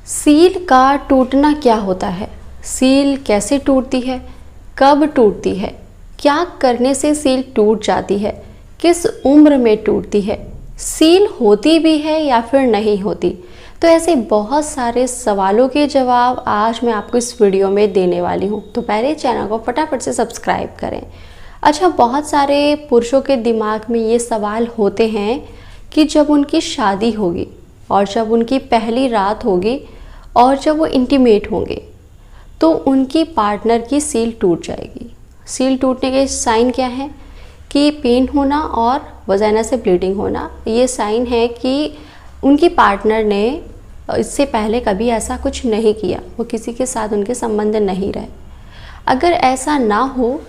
Seal का टूटना क्या होता है? सील कैसे टूटती है? कब टूटती है? क्या करने से सील टूट जाती है? किस उम्र में टूटती है? सील होती भी है या फिर नहीं होती? तो ऐसे बहुत सारे सवालों के जवाब आज मैं आपको इस वीडियो में देने वाली हूँ। तो पहले चैनल को फटाफट से सब्सक्राइब करें। अच्छा, बहुत सारे पुरुषों के दिमाग में ये सवाल होते हैं कि जब उनकी शादी होगी और जब उनकी पहली रात होगी और जब वो इंटीमेट होंगे तो उनकी पार्टनर की सील टूट जाएगी। सील टूटने के साइन क्या हैं कि पेन होना और वजाइना से ब्लीडिंग होना। ये साइन है कि उनकी पार्टनर ने इससे पहले कभी ऐसा कुछ नहीं किया, वो किसी के साथ उनके संबंध नहीं रहे। अगर ऐसा ना हो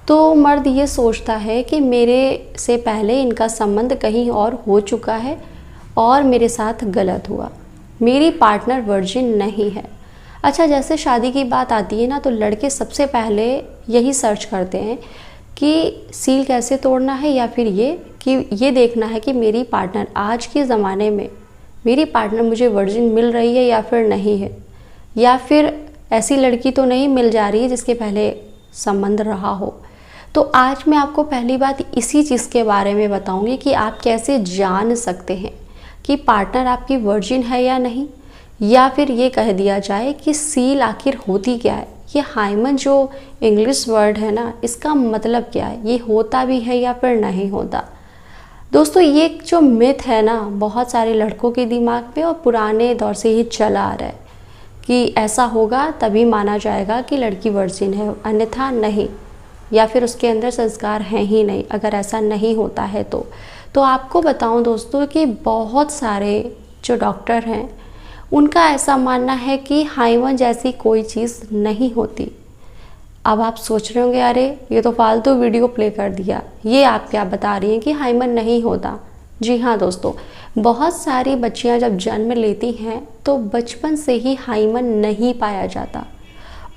तो मर्द ये सोचता है कि मेरे से पहले इनका संबंध कहीं और हो चुका है और मेरे साथ गलत हुआ, मेरी पार्टनर वर्जिन नहीं है। अच्छा, जैसे शादी की बात आती है ना, तो लड़के सबसे पहले यही सर्च करते हैं कि सील कैसे तोड़ना है, या फिर ये देखना है कि मेरी पार्टनर आज के ज़माने में मेरी पार्टनर मुझे वर्जिन मिल रही है या फिर नहीं है, या फिर ऐसी लड़की तो नहीं मिल जा रही है जिसके पहले संबंध रहा हो। तो आज मैं आपको पहली बात इसी चीज़ के बारे में बताऊंगी कि आप कैसे जान सकते हैं कि पार्टनर आपकी वर्जिन है या नहीं, या फिर ये कह दिया जाए कि सील आखिर होती क्या है। ये हाइमन जो इंग्लिश वर्ड है ना, इसका मतलब क्या है, ये होता भी है या फिर नहीं होता। दोस्तों, ये जो मिथ है ना, बहुत सारे लड़कों के दिमाग में और पुराने दौर से ही चला आ रहा है कि ऐसा होगा तभी माना जाएगा कि लड़की वर्जिन है, अन्यथा नहीं, या फिर उसके अंदर संस्कार हैं ही नहीं। अगर ऐसा नहीं होता है तो आपको बताऊं दोस्तों कि बहुत सारे जो डॉक्टर हैं उनका ऐसा मानना है कि हाइमन जैसी कोई चीज़ नहीं होती। अब आप सोच रहे होंगे, अरे ये तो फालतू वीडियो प्ले कर दिया, ये आप क्या बता रही हैं कि हाइमन नहीं होता। जी हाँ दोस्तों, बहुत सारी बच्चियां जब जन्म लेती हैं तो बचपन से ही हाइमन नहीं पाया जाता,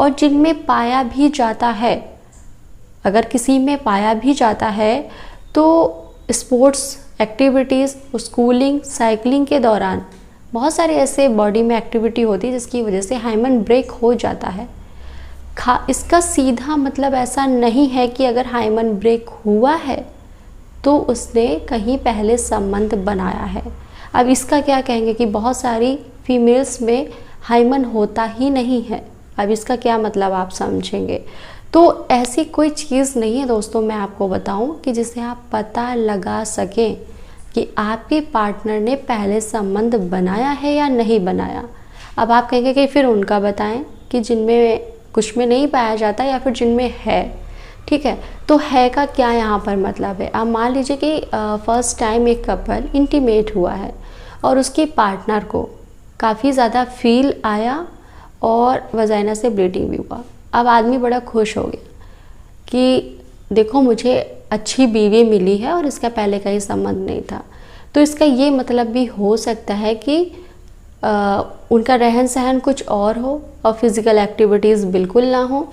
और जिनमें पाया भी जाता है, अगर किसी में पाया भी जाता है तो स्पोर्ट्स एक्टिविटीज़, स्कूलिंग, साइकिलिंग के दौरान बहुत सारे ऐसे बॉडी में एक्टिविटी होती है जिसकी वजह से हाइमन ब्रेक हो जाता है। इसका सीधा मतलब ऐसा नहीं है कि अगर हाइमन ब्रेक हुआ है तो उसने कहीं पहले संबंध बनाया है। अब इसका क्या कहेंगे कि बहुत सारी फीमेल्स में हाइमन होता ही नहीं है। अब इसका क्या मतलब आप समझेंगे। तो ऐसी कोई चीज़ नहीं है दोस्तों, मैं आपको बताऊं कि जिसे आप पता लगा सकें कि आपके पार्टनर ने पहले संबंध बनाया है या नहीं बनाया। अब आप कहेंगे कि फिर उनका बताएं कि जिनमें कुछ में नहीं पाया जाता या फिर जिनमें है। ठीक है, तो है का क्या यहाँ पर मतलब है। अब मान लीजिए कि फर्स्ट टाइम एक कपल इंटीमेट हुआ है और उसके पार्टनर को काफ़ी ज़्यादा फील आया और वजाइना से ब्लीडिंग भी हुआ। अब आदमी बड़ा खुश हो गया कि देखो मुझे अच्छी बीवी मिली है और इसका पहले का ही संबंध नहीं था। तो इसका ये मतलब भी हो सकता है कि उनका रहन सहन कुछ और हो और फिज़िकल एक्टिविटीज़ बिल्कुल ना हो,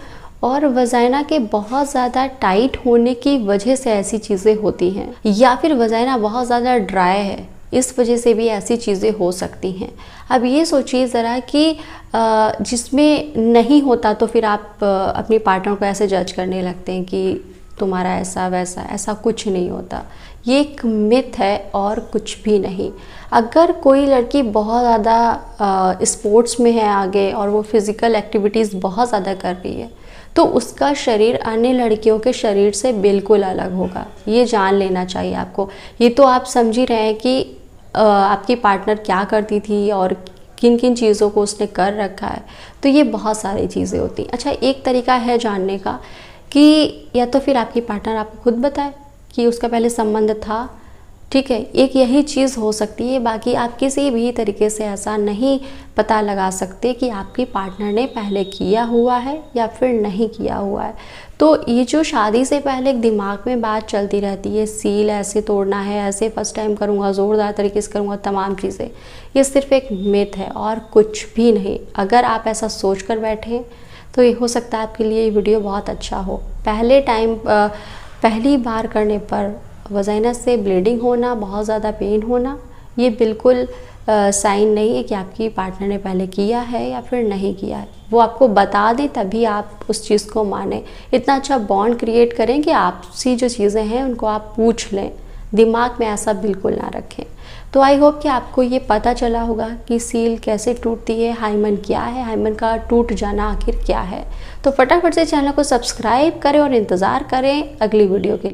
और वजाइना के बहुत ज़्यादा टाइट होने की वजह से ऐसी चीज़ें होती हैं, या फिर वजाइना बहुत ज़्यादा ड्राई है, इस वजह से भी ऐसी चीज़ें हो सकती हैं। अब ये सोचिए ज़रा कि जिसमें नहीं होता तो फिर आप अपनी पार्टनर को ऐसे जज करने लगते हैं कि तुम्हारा ऐसा वैसा। ऐसा कुछ नहीं होता, ये एक मिथ है और कुछ भी नहीं। अगर कोई लड़की बहुत ज़्यादा स्पोर्ट्स में है आगे और वो फिज़िकल एक्टिविटीज़ बहुत ज़्यादा कर रही है तो उसका शरीर अन्य लड़कियों के शरीर से बिल्कुल अलग होगा, ये जान लेना चाहिए आपको। ये तो आप समझ ही रहे हैं कि आपकी पार्टनर क्या करती थी और किन किन चीज़ों को उसने कर रखा है। तो ये बहुत सारी चीज़ें होती हैं। अच्छा, एक तरीका है जानने का कि या तो फिर आपकी पार्टनर आपको खुद बताए कि उसका पहले संबंध था। ठीक है, एक यही चीज़ हो सकती है, बाकी आप किसी भी तरीके से ऐसा नहीं पता लगा सकते कि आपकी पार्टनर ने पहले किया हुआ है या फिर नहीं किया हुआ है। तो ये जो शादी से पहले एक दिमाग में बात चलती रहती है, सील ऐसे तोड़ना है, ऐसे फर्स्ट टाइम करूँगा, ज़ोरदार तरीके से करूँगा, तमाम चीज़ें, ये सिर्फ एक मिथ है और कुछ भी नहीं। अगर आप ऐसा सोच कर बैठे तो ये हो सकता है आपके लिए ये वीडियो बहुत अच्छा हो। पहली बार करने पर वजाइना से ब्लीडिंग होना, बहुत ज़्यादा पेन होना, ये बिल्कुल साइन नहीं है कि आपकी पार्टनर ने पहले किया है या फिर नहीं किया है। वो आपको बता दें तभी आप उस चीज़ को मानें। इतना अच्छा बॉन्ड क्रिएट करें कि आपसी जो चीज़ें हैं उनको आप पूछ लें, दिमाग में ऐसा बिल्कुल ना रखें। तो आई होप कि आपको ये पता चला होगा कि सील कैसे टूटती है, हाइमन क्या है, हाइमन का टूट जाना आखिर क्या है। तो फटाफट से चैनल को सब्सक्राइब करें और इंतज़ार करें अगली वीडियो के लिए।